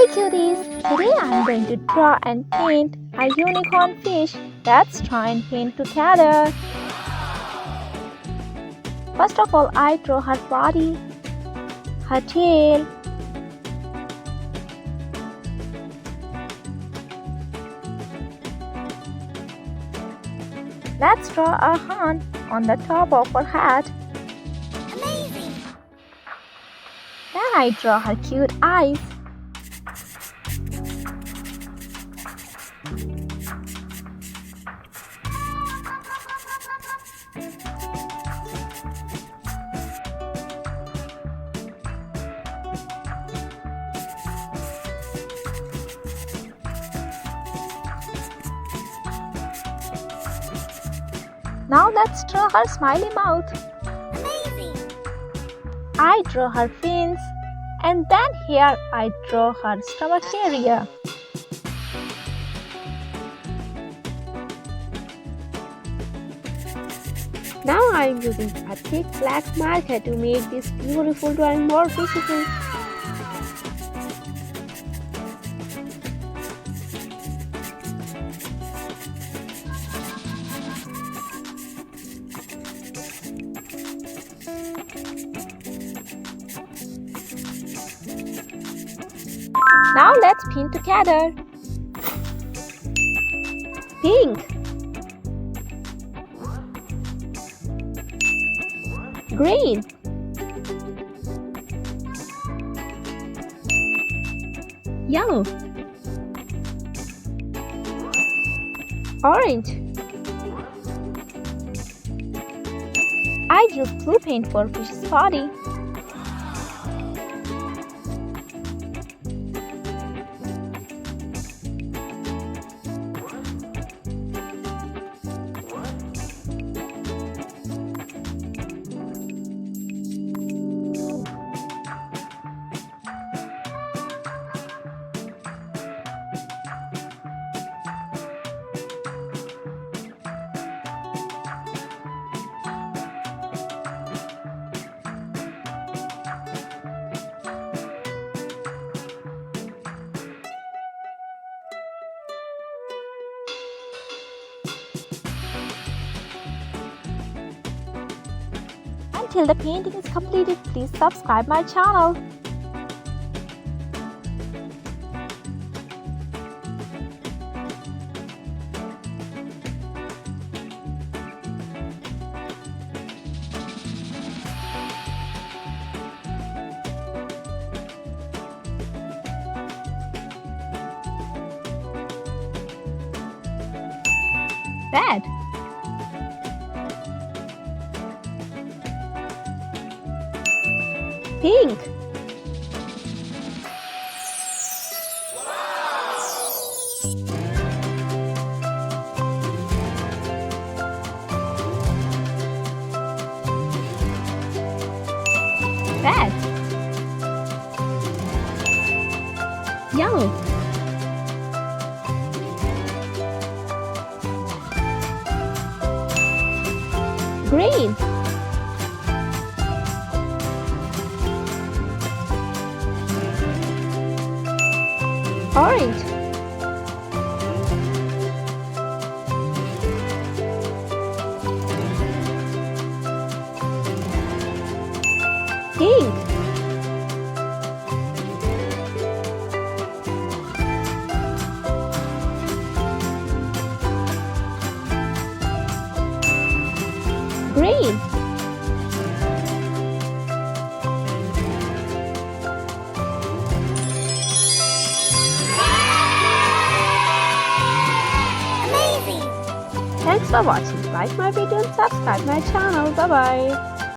Hey cuties! Today I'm going to draw and paint a unicorn fish. Let's try and paint together. First of all, I draw her body, her tail, let's draw a horn on the top of her head. Amazing! Then I draw her cute eyes. Now let's draw her smiley mouth. Amazing! I draw her fins, and then here I draw her stomach area. Now I am using a thick black marker to make this beautiful drawing more visible. Now let's paint together. Pink, green, yellow, orange. I use blue paint for fish's body. Until the painting is completed, please subscribe my channel. Red, pink, red, yellow, green, orange, pink, green, Amazing! Thanks for watching. Like my video and subscribe my channel. Bye bye.